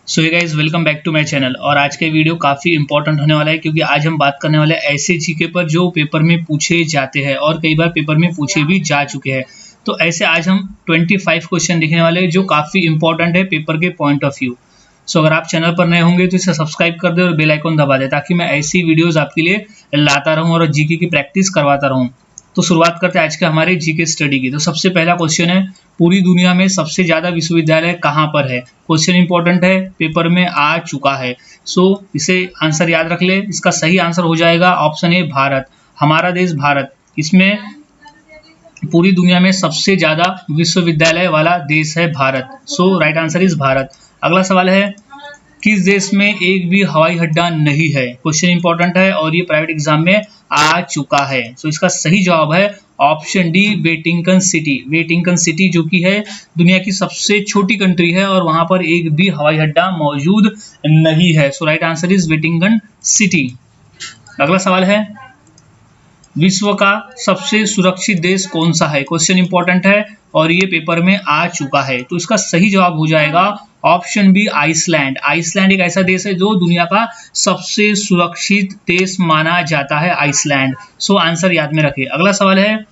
So hey guys, welcome back to my channel. और आज का वीडियो काफ़ी इंपॉर्टेंट होने वाला है क्योंकि आज हम बात करने वाले हैं ऐसे जीके पर जो पेपर में पूछे जाते हैं और कई बार पेपर में पूछे भी जा चुके हैं। तो ऐसे आज हम 25 क्वेश्चन देखने वाले हैं जो काफ़ी इंपॉर्टेंट है पेपर के पॉइंट ऑफ व्यू। सो अगर आप चैनल पर नए होंगे तो इसे सब्सक्राइब कर दे और बेल आइकन दबा दे ताकि मैं ऐसी वीडियोज़ आपके लिए लाता रहूँ और जीके की प्रैक्टिस करवाता रहूँ। तो शुरुआत करते हैं आज के हमारे जीके स्टडी की। तो सबसे पहला क्वेश्चन है, पूरी दुनिया में सबसे ज़्यादा विश्वविद्यालय कहाँ पर है। क्वेश्चन इंपॉर्टेंट है, पेपर में आ चुका है। सो इसे आंसर याद रख ले। इसका सही आंसर हो जाएगा ऑप्शन ए भारत। हमारा देश भारत, इसमें पूरी दुनिया में सबसे ज़्यादा विश्वविद्यालय वाला देश है भारत। सो राइट आंसर इज भारत। अगला सवाल है, किस देश में एक भी हवाई अड्डा नहीं है। क्वेश्चन इंपॉर्टेंट है और ये प्राइवेट एग्जाम में आ चुका है। सो इसका सही जवाब है ऑप्शन डी, वेटिंगटन सिटी। वेटिंगटन सिटी जो कि है दुनिया की सबसे छोटी कंट्री है और वहां पर एक भी हवाई अड्डा मौजूद नहीं है। सो राइट आंसर इज वेटिंगटन सिटी। अगला सवाल है, विश्व का सबसे सुरक्षित देश कौन सा है। क्वेश्चन इंपॉर्टेंट है और ये पेपर में आ चुका है। तो इसका सही जवाब हो जाएगा ऑप्शन बी, आइसलैंड। आइसलैंड एक ऐसा देश है जो दुनिया का सबसे सुरक्षित देश माना जाता है, आइसलैंड। सो आंसर याद में रखें। अगला सवाल है,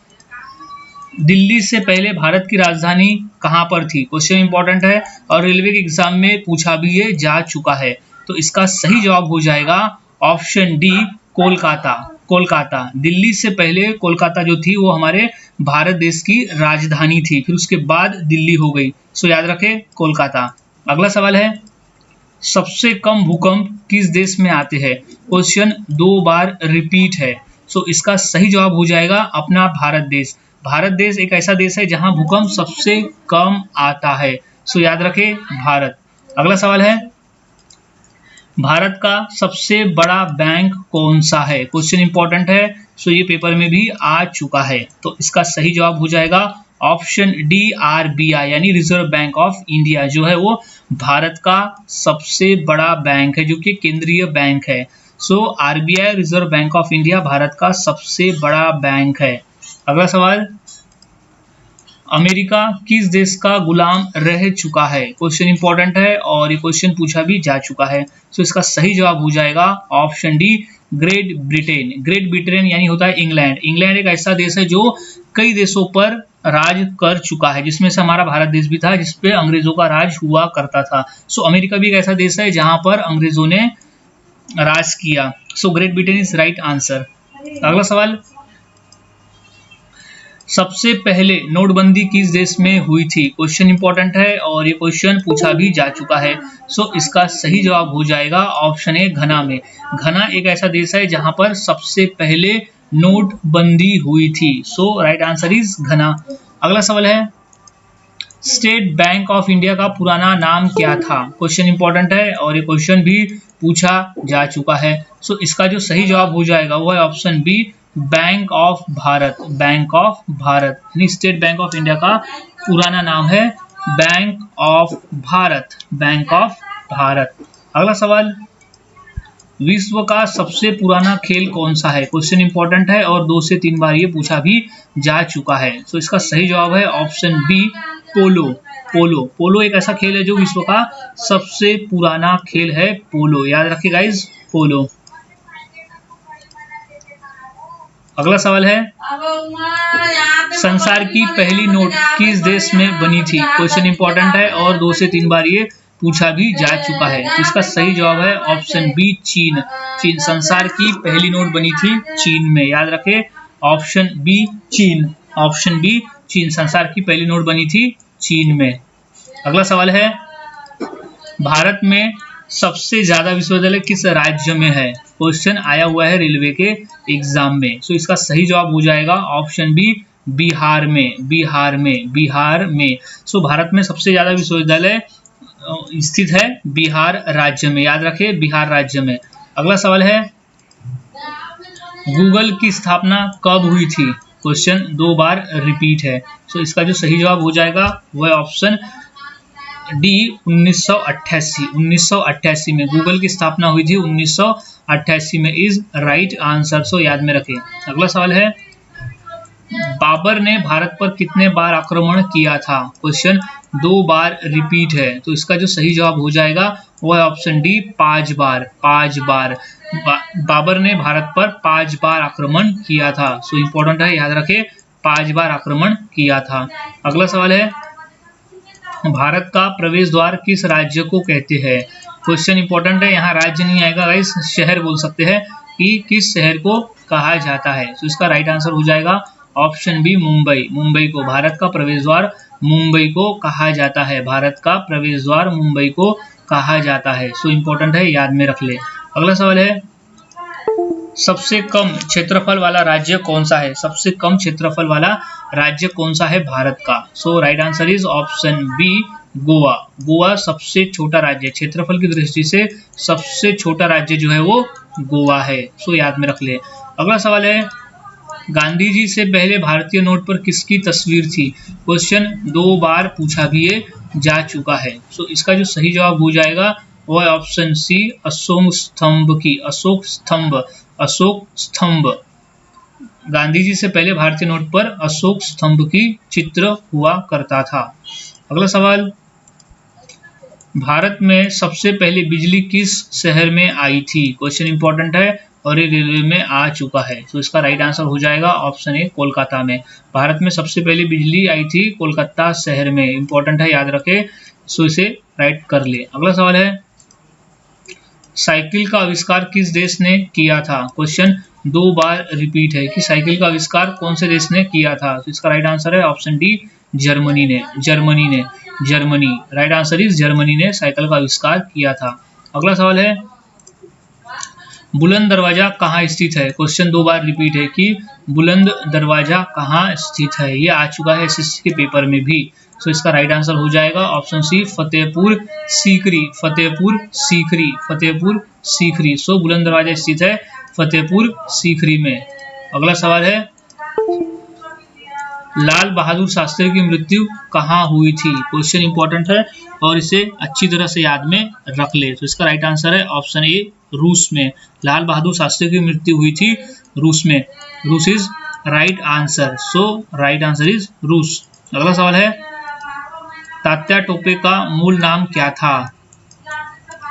दिल्ली से पहले भारत की राजधानी कहां पर थी। क्वेश्चन इंपॉर्टेंट है और रेलवे के एग्जाम में पूछा भी ये जा चुका है। तो इसका सही जवाब हो जाएगा ऑप्शन डी, कोलकाता। कोलकाता, दिल्ली से पहले कोलकाता जो थी वो हमारे भारत देश की राजधानी थी, फिर उसके बाद दिल्ली हो गई। सो याद रखें, कोलकाता। अगला सवाल है, सबसे कम भूकंप किस देश में आते हैं। क्वेश्चन 2 बार रिपीट है। सो इसका सही जवाब हो जाएगा अपना भारत देश। भारत देश एक ऐसा देश है जहां भूकंप सबसे कम आता है। सो याद रखें, भारत। अगला सवाल है, भारत का सबसे बड़ा बैंक कौन सा है। क्वेश्चन इंपॉर्टेंट है, सो ये पेपर में भी आ चुका है। तो इसका सही जवाब हो जाएगा ऑप्शन डी, आरबीआई यानी रिजर्व बैंक ऑफ इंडिया जो है वो भारत का सबसे बड़ा बैंक है, जो कि केंद्रीय बैंक है। So RBI, reserve bank of India, Bharat का सबसे बड़ा बैंक है। अगला सवाल, अमेरिका किस देश का गुलाम रह चुका है। क्वेश्चन इंपॉर्टेंट है और ये क्वेश्चन पूछा भी जा चुका है। सो इसका सही जवाब हो जाएगा option D, great Britain. Great Britain यानी होता है इंग्लैंड। इंग्लैंड एक ऐसा देश है जो कई देशों पर राज कर चुका है, जिसमें से हमारा भारत देश भी था जिसपे अंग्रेजों का राज हुआ करता था। सो अमेरिका भी एक ऐसा देश है जहां पर अंग्रेजों ने राज किया। So great Britain is right answer. अगला सवाल, सबसे पहले नोटबंदी किस देश में हुई थी। क्वेश्चन इंपॉर्टेंट है और ये क्वेश्चन पूछा भी जा चुका है। सो इसका सही जवाब हो जाएगा ऑप्शन ए, घना में। घना एक ऐसा देश है जहां पर सबसे पहले नोटबंदी हुई थी। सो राइट आंसर इज घना। अगला सवाल है, स्टेट बैंक ऑफ इंडिया का पुराना नाम क्या था। क्वेश्चन इंपॉर्टेंट है और ये क्वेश्चन भी पूछा जा चुका है। सो इसका जो सही जवाब हो जाएगा वो है option B, bank of Bharat. Bank of Bharat यानी स्टेट बैंक ऑफ इंडिया का पुराना नाम है bank of Bharat. Bank of Bharat. अगला सवाल, विश्व का सबसे पुराना खेल कौन सा है। क्वेश्चन इंपॉर्टेंट है और 2 से 3 बार ये पूछा भी जा चुका है। सो इसका सही जवाब है ऑप्शन बी, पोलो। पोलो, पोलो एक ऐसा खेल है जो विश्व का सबसे पुराना खेल है, पोलो। याद रखिए गाइस, पोलो। अगला सवाल है, संसार की पहली नोट किस देश में बनी थी। क्वेश्चन इंपॉर्टेंट है और 2 से 3 बार ये पूछा भी जा चुका है। तो इसका सही जवाब है ऑप्शन बी, चीन। चीन, संसार की पहली नोट बनी थी चीन में। याद रखें, ऑप्शन बी, चीन। ऑप्शन बी, चीन, संसार की पहली नोट बनी थी चीन में। अगला सवाल है, भारत में सबसे ज्यादा विश्वविद्यालय किस राज्य में है। क्वेश्चन आया हुआ है रेलवे के एग्जाम में। सो इसका सही जवाब हो जाएगा ऑप्शन बी, बिहार में। बिहार में, बिहार में। सो भारत में सबसे ज्यादा विश्वविद्यालय स्थित है बिहार राज्य में। याद रखें, बिहार राज्य में। अगला सवाल है, गूगल की स्थापना कब हुई थी। क्वेश्चन 2 बार रिपीट है। सो इसका जो सही जवाब हो जाएगा वह ऑप्शन डी, 1988। 1988 में गूगल की स्थापना हुई थी, 1988 में इज राइट आंसर। सो याद में रखें। अगला सवाल है, बाबर ने भारत पर कितने बार आक्रमण किया था। क्वेश्चन 2 बार रिपीट है, तो इसका जो सही जवाब हो जाएगा वो है ऑप्शन डी 5 बार। 5 बार बाबर ने भारत पर 5 बार आक्रमण किया था। सो इंपॉर्टेंट है, याद रखें 5 बार आक्रमण किया था। अगला सवाल है, भारत का प्रवेश द्वार किस राज्य को कहते हैं? क्वेश्चन इंपॉर्टेंट है, यहाँ राज्य नहीं आएगा गाइस, शहर बोल सकते हैं कि किस शहर को कहा जाता है। तो इसका राइट आंसर हो जाएगा ऑप्शन बी मुंबई। मुंबई को भारत का प्रवेश द्वार मुंबई को कहा जाता है। भारत का प्रवेश द्वार मुंबई को कहा जाता है। सो इंपॉर्टेंट है, याद में रख ले। अगला सवाल है, सबसे कम क्षेत्रफल वाला राज्य कौन सा है? सबसे कम क्षेत्रफल वाला राज्य कौन सा है भारत का? So right answer is option B Goa. Goa सबसे छोटा राज्य, क्षेत्रफल की दृष्टि से सबसे छोटा राज्य जो है वो गोवा है। सो याद में रख ले। अगला सवाल है, गांधी जी से पहले भारतीय नोट पर किसकी तस्वीर थी? क्वेश्चन 2 बार पूछा भी जा चुका है। सो इसका जो सही जवाब हो जाएगा वो है ऑप्शन सी अशोक स्तंभ की। अशोक स्तंभ, अशोक स्तंभ। गांधी जी से पहले भारतीय नोट पर अशोक स्तंभ की चित्र हुआ करता था। अगला सवाल, भारत में सबसे पहले बिजली किस शहर में आई थी? क्वेश्चन इंपॉर्टेंट है और ये रेलवे में आ चुका है। तो इसका राइट आंसर हो जाएगा ऑप्शन ए कोलकाता में। भारत में सबसे पहले बिजली आई थी कोलकाता शहर में। इंपॉर्टेंट है, याद रखे। सो इसे राइट कर ले। अगला सवाल है, साइकिल का आविष्कार किस देश ने किया था? क्वेश्चन 2 बार रिपीट है कि साइकिल का आविष्कार कौन से देश ने किया था। तो इसका राइट आंसर है ऑप्शन डी जर्मनी ने। जर्मनी ने, Germany. Right answer is Germany ने साइकिल का आविष्कार किया था। अगला सवाल है, बुलंद दरवाजा कहाँ स्थित है? क्वेश्चन 2 बार रिपीट है कि बुलंद दरवाजा कहाँ स्थित है। ये आ चुका है एसएससी के पेपर में भी। सो इसका राइट आंसर हो जाएगा ऑप्शन सी फतेहपुर सीकरी। फतेहपुर सीकरी, फतेहपुर सीकरी। सो बुलंद दरवाजा स्थित है फतेहपुर सीकरी में। अगला सवाल है, लाल बहादुर शास्त्री की मृत्यु कहाँ हुई थी? क्वेश्चन इंपॉर्टेंट है और इसे अच्छी तरह से याद में रख ले। तो इसका राइट आंसर है ऑप्शन ए रूस में। लाल बहादुर शास्त्री की मृत्यु हुई थी रूस में। रूस is right answer. So right answer is रूस। अगला सवाल है, तात्या टोपे का मूल नाम क्या था?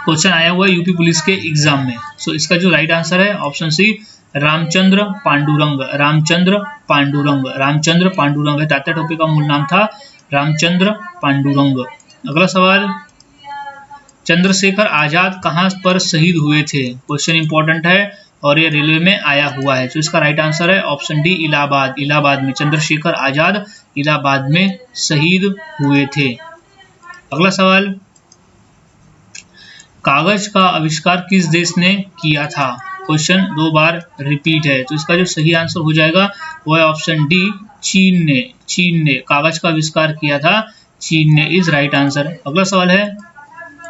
क्वेश्चन आया हुआ है यूपी पुलिस के एग्जाम में। सो इसका जो राइट आंसर है ऑप्शन सी रामचंद्र पांडुरंग। रामचंद्र पांडुरंग, रामचंद्र पांडुरंग है। तात्या टोपे का मूल नाम था रामचंद्र पांडुरंग। अगला सवाल, चंद्रशेखर आजाद कहां पर शहीद हुए थे? क्वेश्चन इंपॉर्टेंट है और ये रेलवे में आया हुआ है। तो इसका राइट आंसर है ऑप्शन डी इलाहाबाद। इलाहाबाद में चंद्रशेखर आजाद इलाहाबाद में शहीद हुए थे। अगला सवाल, कागज का आविष्कार किस देश ने किया था? क्वेश्चन 2 बार रिपीट है। तो इसका जो सही आंसर हो जाएगा वो है ऑप्शन डी चीन ने। चीन ने कागज का आविष्कार किया था, चीन ने इज राइट आंसर। अगला सवाल है,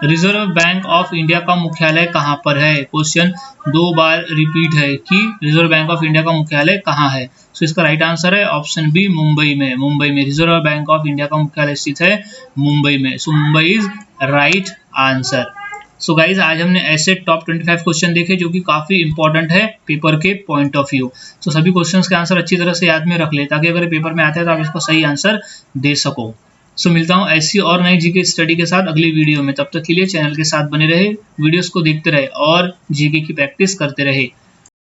रिजर्व बैंक ऑफ इंडिया का मुख्यालय कहां पर है? क्वेश्चन 2 बार रिपीट है कि रिजर्व बैंक ऑफ इंडिया का मुख्यालय कहां है। सो इसका राइट आंसर है ऑप्शन बी मुंबई में। मुंबई में रिजर्व बैंक ऑफ इंडिया का मुख्यालय स्थित है मुंबई में। So Mumbai is right answer. So guys, आज हमने ऐसे टॉप 25 क्वेश्चन देखे जो कि काफी इंपॉर्टेंट है पेपर के पॉइंट ऑफ व्यू। तो सभी क्वेश्चंस के आंसर अच्छी तरह से याद में रख ले ताकि अगर पेपर में आते हैं तो आप इसका सही आंसर दे सको। सो मिलता हूँ ऐसी और नई जीके स्टडी के साथ अगली वीडियो में। तब तक के लिए चैनल के साथ बने रहे, वीडियोस को देखते रहे और जीके की प्रैक्टिस करते रहे।